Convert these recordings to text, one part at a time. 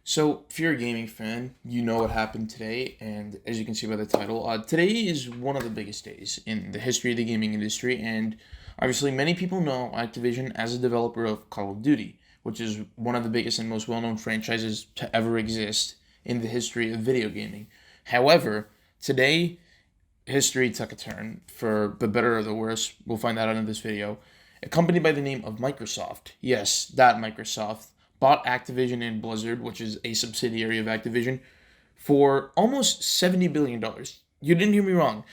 So, if you're a gaming fan, you know what happened today, and as you can see by the title, today is one of the biggest days in the history of the gaming industry, and obviously, many people know Activision as a developer of Call of Duty, which is one of the biggest and most well known franchises to ever exist in the history of video gaming. However, today, history took a turn for the better or the worse. We'll find that out in this video. A company by the name of Microsoft, yes, that Microsoft, bought Activision and Blizzard, which is a subsidiary of Activision, for almost $70 billion. You didn't hear me wrong.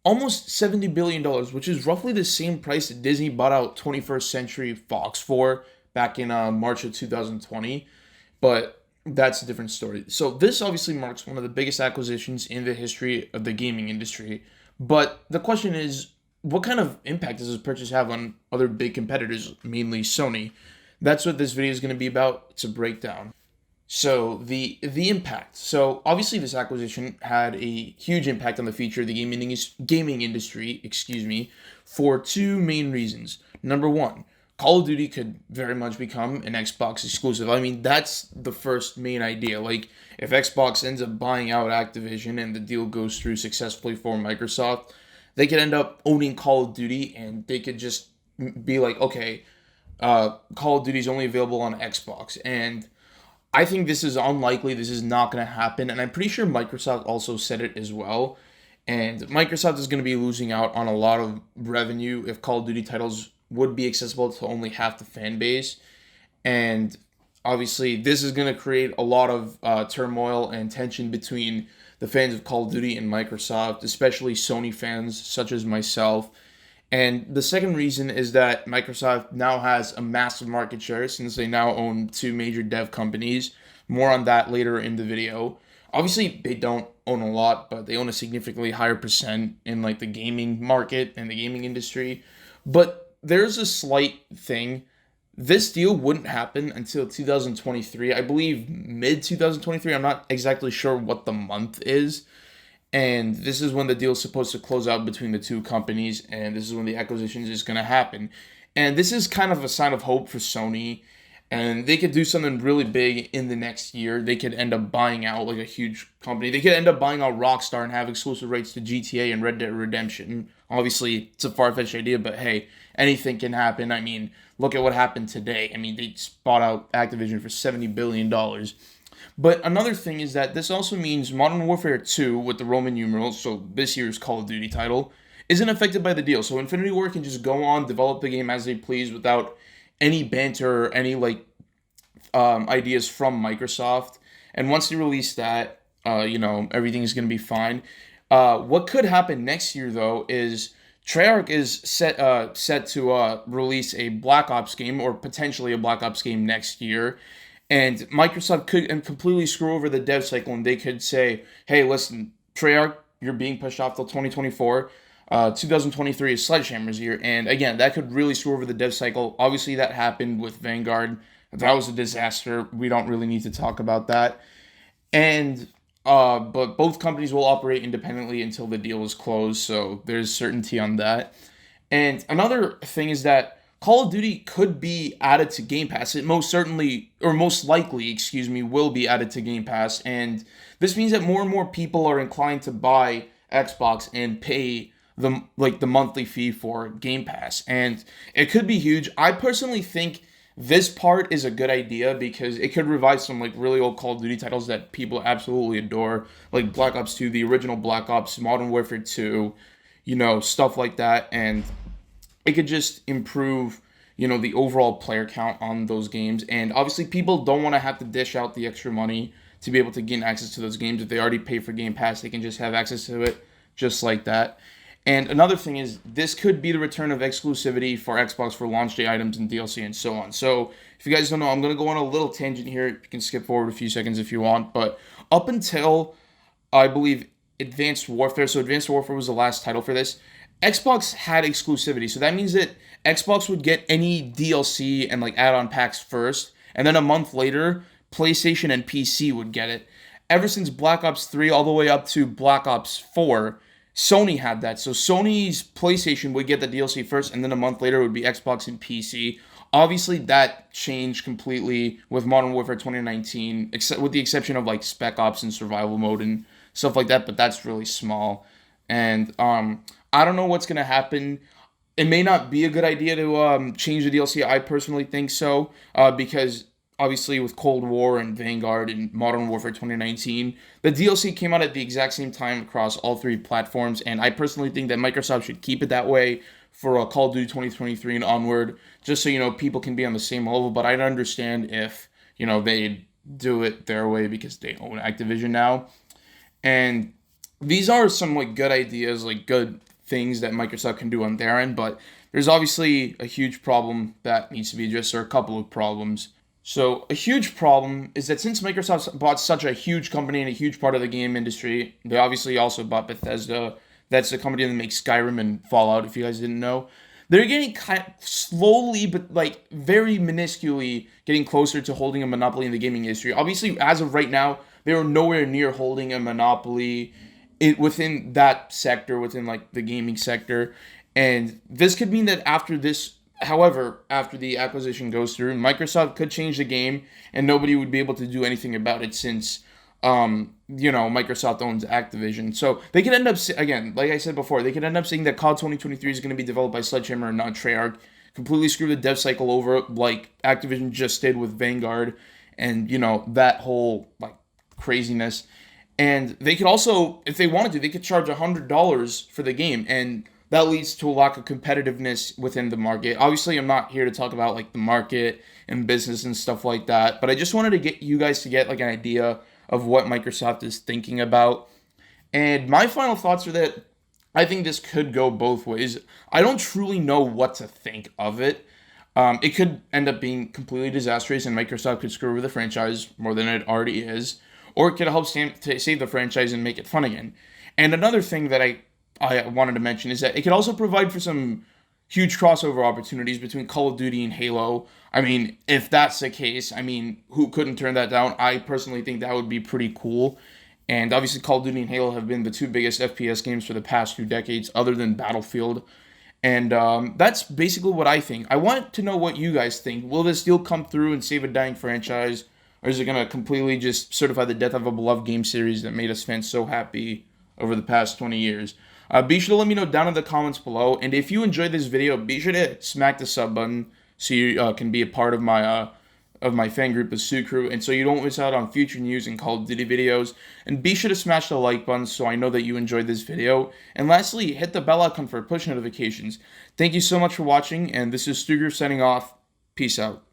Almost $70 billion, which is roughly the same price that Disney bought out 21st Century Fox for back in March of 2020. But that's a different story. So this obviously marks one of the biggest acquisitions in the history of the gaming industry. But the question is, what kind of impact does this purchase have on other big competitors, mainly Sony? That's what this video is going to be about. It's a breakdown. So the impact. So obviously this acquisition had a huge impact on the future of the gaming industry, for two main reasons. Number one, Call of Duty could very much become an Xbox exclusive. I mean, that's the first main idea. Like, if Xbox ends up buying out Activision and the deal goes through successfully for Microsoft, they could end up owning Call of Duty and they could just be like, okay, Call of Duty is only available on Xbox. And I think this is unlikely. This is not going to happen. And I'm pretty sure Microsoft also said it as well. And Microsoft is going to be losing out on a lot of revenue if Call of Duty titles would be accessible to only half the fan base. And obviously, this is going to create a lot of turmoil and tension between the fans of Call of Duty and Microsoft, especially Sony fans such as myself. And the second reason is that Microsoft now has a massive market share since they now own two major dev companies. More on that later in the video. Obviously, they don't own a lot, but they own a significantly higher percent in like the gaming market and the gaming industry. But there's a slight thing. This deal wouldn't happen until 2023. I believe mid 2023. I'm not exactly sure what the month is. And this is when the deal is supposed to close out between the two companies, and this is when the acquisition is going to happen. And this is kind of a sign of hope for Sony, and they could do something really big in the next year. They could end up buying out like a huge company. They could end up buying out Rockstar and have exclusive rights to GTA and Red Dead Redemption. Obviously, it's a far-fetched idea, but hey, anything can happen. I mean, look at what happened today. I mean, they just bought out Activision for $70 billion. But another thing is that this also means Modern Warfare 2 with the Roman numerals, so this year's Call of Duty title, isn't affected by the deal. So Infinity Ward can just go on, develop the game as they please without any banter or any ideas from Microsoft. And once they release that, everything is going to be fine. What could happen next year, though, is Treyarch is set to release a Black Ops game or potentially a Black Ops game next year. And Microsoft could completely screw over the dev cycle, and they could say, hey, listen, Treyarch, you're being pushed off till 2024. 2023 is Sledgehammer's year. And again, that could really screw over the dev cycle. Obviously, that happened with Vanguard. That was a disaster. We don't really need to talk about that. And but both companies will operate independently until the deal is closed, so there's certainty on that. And another thing is that Call of Duty could be added to Game Pass. It most certainly, or most likely, will be added to Game Pass. And this means that more and more people are inclined to buy Xbox and pay the monthly fee for Game Pass. And it could be huge. I personally think this part is a good idea because it could revive some really old Call of Duty titles that people absolutely adore, like Black Ops 2, the original Black Ops, Modern Warfare 2, stuff like that. And it could just improve, the overall player count on those games. And obviously, people don't want to have to dish out the extra money to be able to gain access to those games. If they already pay for Game Pass, they can just have access to it just like that. And another thing is, this could be the return of exclusivity for Xbox for launch day items and DLC and so on. So, if you guys don't know, I'm going to go on a little tangent here. You can skip forward a few seconds if you want. But up until, I believe, Advanced Warfare, so Advanced Warfare was the last title for this, Xbox had exclusivity, so that means that Xbox would get any DLC and add-on packs first, and then a month later, PlayStation and PC would get it. Ever since Black Ops 3 all the way up to Black Ops 4, Sony had that. So Sony's PlayStation would get the DLC first, and then a month later it would be Xbox and PC. Obviously, that changed completely with Modern Warfare 2019, except with the exception of like Spec Ops and survival mode and stuff like that. But that's really small, and I don't know what's gonna happen. It may not be a good idea to change the DLC. I personally think so, because obviously with Cold War and Vanguard and Modern Warfare 2019, the DLC came out at the exact same time across all three platforms, and I personally think that Microsoft should keep it that way for Call of Duty 2023 and onward, just so people can be on the same level. But I'd understand if they do it their way because they own Activision now, and these are some like good ideas, like good things that Microsoft can do on their end, but there's obviously a huge problem that needs to be addressed, or a couple of problems. So a huge problem is that since Microsoft bought such a huge company and a huge part of the game industry, they obviously also bought Bethesda. That's the company that makes Skyrim and Fallout, if you guys didn't know. They're getting kind of slowly, but like very minusculely, getting closer to holding a monopoly in the gaming industry. Obviously, as of right now, they are nowhere near holding a monopoly within that sector, within like the gaming sector. And this could mean that after this, however, after the acquisition goes through, Microsoft could change the game and nobody would be able to do anything about it since, Microsoft owns Activision. So they could end up, again, like I said before, they could end up saying that COD 2023 is going to be developed by Sledgehammer and not Treyarch, completely screw the dev cycle over like Activision just did with Vanguard and, that whole like craziness. And they could also, if they wanted to, they could charge $100 for the game, and that leads to a lack of competitiveness within the market. Obviously, I'm not here to talk about like the market and business and stuff like that, but I just wanted to get you guys to get like an idea of what Microsoft is thinking about. And my final thoughts are that I think this could go both ways. I don't truly know what to think of it. It could end up being completely disastrous, and Microsoft could screw over the franchise more than it already is, or it could help save the franchise and make it fun again. And another thing that I wanted to mention is that it could also provide for some huge crossover opportunities between Call of Duty and Halo. I mean, if that's the case, who couldn't turn that down? I personally think that would be pretty cool. And obviously, Call of Duty and Halo have been the two biggest FPS games for the past 2 decades, other than Battlefield. And that's basically what I think. I want to know what you guys think. Will this deal come through and save a dying franchise? Or is it going to completely just certify the death of a beloved game series that made us fans so happy over the past 20 years? Be sure to let me know down in the comments below. And if you enjoyed this video, be sure to smack the sub button so you can be a part of my fan group, the Sue Crew, and so you don't miss out on future news and Call of Duty videos. And be sure to smash the like button so I know that you enjoyed this video. And lastly, hit the bell icon for push notifications. Thank you so much for watching, and this is Stu Crew signing off. Peace out.